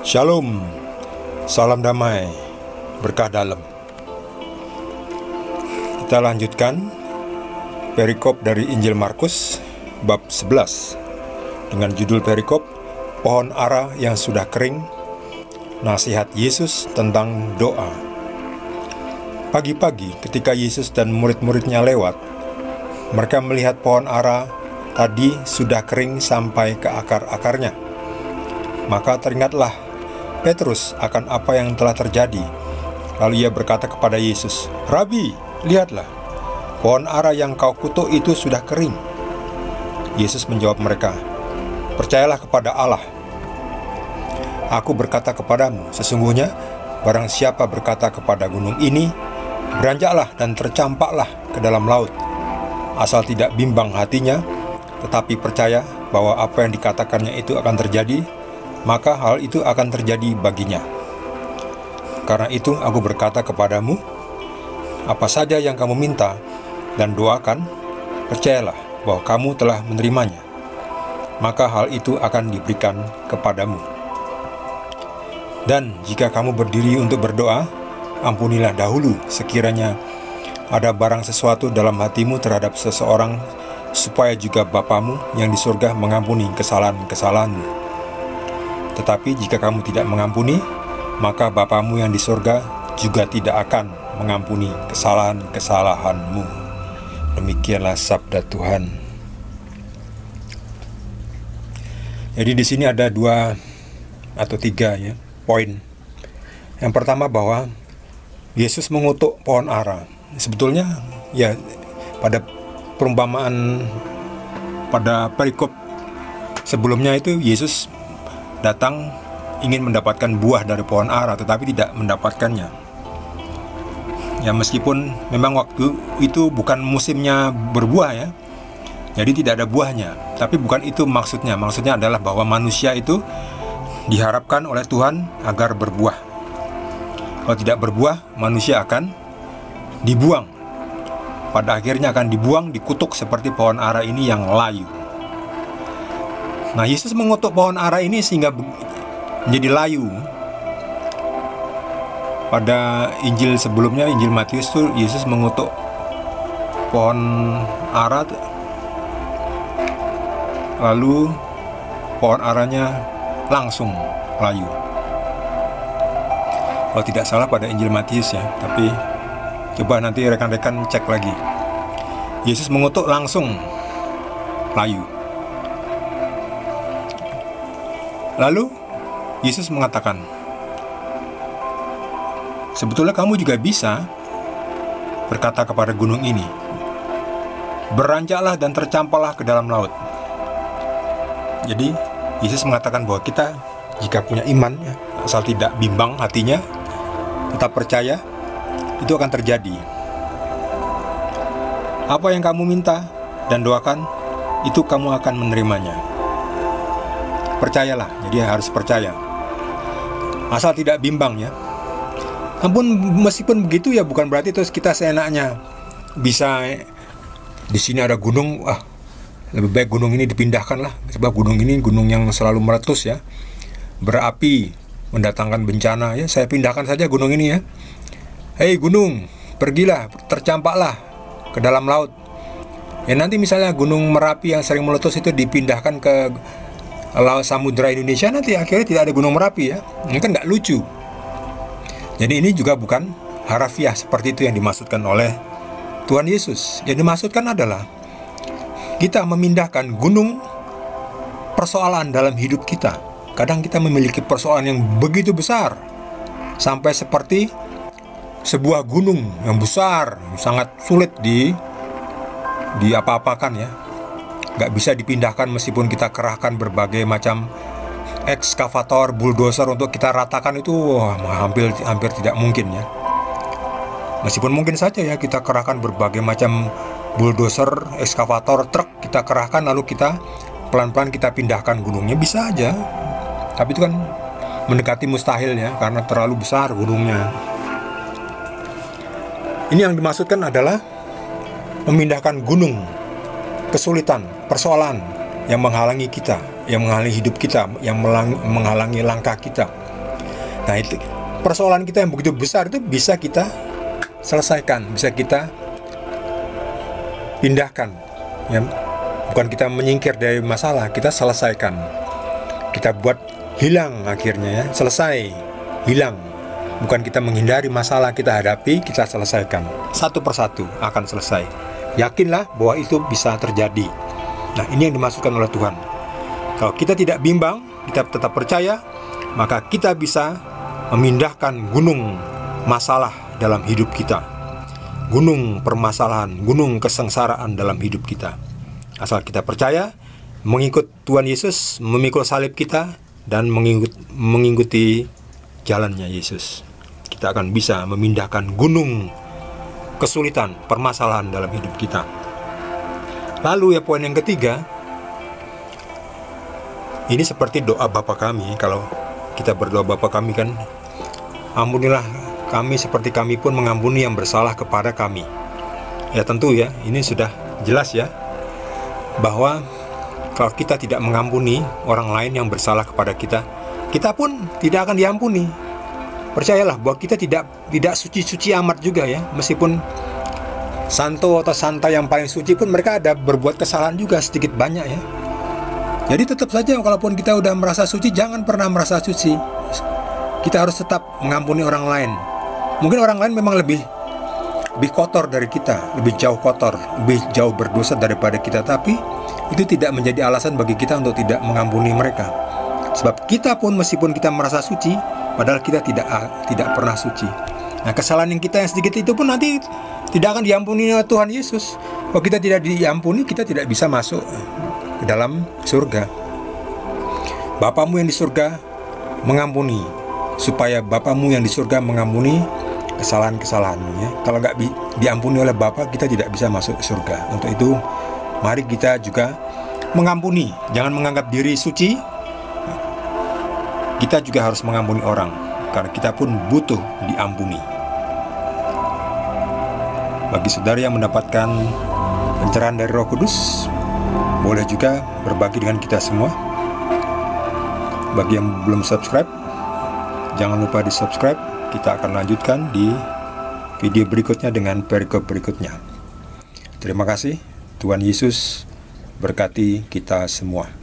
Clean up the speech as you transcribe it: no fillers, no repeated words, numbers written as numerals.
Shalom, salam damai, berkah dalam. Kita lanjutkan perikop dari Injil Markus bab 11 dengan judul perikop Pohon Ara yang sudah kering, nasihat Yesus tentang doa. Pagi-pagi ketika Yesus dan murid-muridnya lewat, mereka melihat pohon ara tadi sudah kering sampai ke akar-akarnya. Maka teringatlah Petrus akan apa yang telah terjadi. Lalu ia berkata kepada Yesus, "Rabi, lihatlah, pohon ara yang kau kutuk itu sudah kering." Yesus menjawab mereka, "Percayalah kepada Allah. Aku berkata kepadamu, sesungguhnya barang siapa berkata kepada gunung ini, beranjaklah dan tercampaklah ke dalam laut, asal tidak bimbang hatinya, tetapi percaya bahwa apa yang dikatakannya itu akan terjadi, maka hal itu akan terjadi baginya. Karena itu aku berkata kepadamu, apa saja yang kamu minta dan doakan, percayalah bahwa kamu telah menerimanya, maka hal itu akan diberikan kepadamu. Dan jika kamu berdiri untuk berdoa, ampunilah dahulu sekiranya ada barang sesuatu dalam hatimu terhadap seseorang, supaya juga Bapamu yang di surga mengampuni kesalahan-kesalahanmu. Tetapi jika kamu tidak mengampuni, maka Bapamu yang di surga juga tidak akan mengampuni kesalahan-kesalahanmu." Demikianlah sabda Tuhan. Jadi di sini ada 2 atau 3 poin. Yang pertama bahwa Yesus mengutuk pohon ara. Sebetulnya pada perumpamaan pada perikop sebelumnya itu Yesus datang ingin mendapatkan buah dari pohon ara, tetapi tidak mendapatkannya. Meskipun memang waktu itu bukan musimnya berbuah jadi tidak ada buahnya. Tapi bukan itu maksudnya. Maksudnya adalah bahwa manusia itu diharapkan oleh Tuhan agar berbuah. Kalau tidak berbuah, manusia akan dibuang. Pada akhirnya akan dibuang, dikutuk seperti pohon ara ini yang layu. Nah, Yesus mengutuk pohon ara ini sehingga menjadi layu. Pada Injil sebelumnya, Injil Matius itu Yesus mengutuk pohon ara, lalu pohon aranya langsung layu. Kalau tidak salah pada Injil Matius tapi coba nanti rekan-rekan cek lagi. Yesus mengutuk langsung layu. Lalu Yesus mengatakan, sebetulnya kamu juga bisa berkata kepada gunung ini, beranjaklah dan tercampaklah ke dalam laut. Jadi Yesus mengatakan bahwa kita jika punya iman, asal tidak bimbang hatinya, tetap percaya, itu akan terjadi. Apa yang kamu minta dan doakan, itu kamu akan menerimanya. Percayalah, jadi harus percaya. Asal tidak bimbang Namun meskipun begitu bukan berarti terus kita seenaknya bisa di sini ada gunung, lebih baik gunung ini dipindahkan lah, sebab gunung ini gunung yang selalu meletus berapi, mendatangkan bencana saya pindahkan saja gunung ini Hei gunung, pergilah, tercampaklah ke dalam laut. Nanti misalnya gunung Merapi yang sering meletus itu dipindahkan ke laut samudra Indonesia, nanti akhirnya tidak ada gunung Merapi ini kan nggak lucu. Jadi ini juga bukan harafiah seperti itu yang dimaksudkan oleh Tuhan Yesus. Yang dimaksudkan adalah kita memindahkan gunung persoalan dalam hidup kita. Kadang kita memiliki persoalan yang begitu besar, sampai seperti sebuah gunung yang besar, sangat sulit diapa-apakan nggak bisa dipindahkan meskipun kita kerahkan berbagai macam ekskavator, bulldozer untuk kita ratakan, itu hampir tidak mungkin Meskipun mungkin saja kita kerahkan berbagai macam bulldozer, ekskavator, truk, kita kerahkan lalu kita pelan-pelan kita pindahkan gunungnya, bisa aja. Tapi itu kan mendekati mustahil karena terlalu besar gunungnya. Ini yang dimaksudkan adalah memindahkan gunung, kesulitan, persoalan yang menghalangi kita, yang menghalangi hidup kita, yang menghalangi langkah kita. Nah, itu persoalan kita yang begitu besar itu bisa kita selesaikan, bisa kita pindahkan, ya. Bukan kita menyingkir dari masalah, kita selesaikan, kita buat hilang akhirnya, ya, selesai, hilang. Bukan kita menghindari masalah, kita hadapi, kita selesaikan. Satu persatu akan selesai. Yakinlah bahwa itu bisa terjadi. Nah, ini yang dimaksudkan oleh Tuhan. Kalau kita tidak bimbang, kita tetap percaya, maka kita bisa memindahkan gunung masalah dalam hidup kita, gunung permasalahan, gunung kesengsaraan dalam hidup kita. Asal kita percaya, mengikut Tuhan Yesus, memikul salib kita, dan mengikuti jalannya Yesus, kita akan bisa memindahkan gunung kesulitan, permasalahan dalam hidup kita. Lalu ya, poin yang ketiga, ini seperti doa Bapa kami. Kalau kita berdoa Bapa kami kan, ampunilah kami seperti kami pun mengampuni yang bersalah kepada kami. Ya tentu ya, ini sudah jelas ya, bahwa kalau kita tidak mengampuni orang lain yang bersalah kepada kita, kita pun tidak akan diampuni. Percayalah bahwa kita tidak suci-suci amat juga ya. Meskipun santo atau santa yang paling suci pun, mereka ada berbuat kesalahan juga sedikit banyak ya. Jadi tetap saja walaupun kita udah merasa suci, jangan pernah merasa suci. Kita harus tetap mengampuni orang lain. Mungkin orang lain memang lebih kotor dari kita, lebih jauh kotor, lebih jauh berdosa daripada kita, tapi itu tidak menjadi alasan bagi kita untuk tidak mengampuni mereka. Sebab kita pun meskipun kita merasa suci, padahal kita tidak pernah suci. Nah, kesalahan yang kita yang sedikit itu pun nanti tidak akan diampuni oleh Tuhan Yesus. Kalau kita tidak diampuni, kita tidak bisa masuk ke dalam surga. Bapamu yang di surga mengampuni, supaya Bapamu yang di surga mengampuni kesalahan-kesalahanmu ya. Kalau nggak diampuni oleh Bapa, kita tidak bisa masuk ke surga. Untuk itu, mari kita juga mengampuni. Jangan menganggap diri suci. Kita juga harus mengampuni orang, karena kita pun butuh diampuni. Bagi saudara yang mendapatkan pencerahan dari Roh Kudus, boleh juga berbagi dengan kita semua. Bagi yang belum subscribe, jangan lupa di subscribe. Kita akan lanjutkan di video berikutnya dengan perikop berikutnya. Terima kasih. Tuhan Yesus berkati kita semua.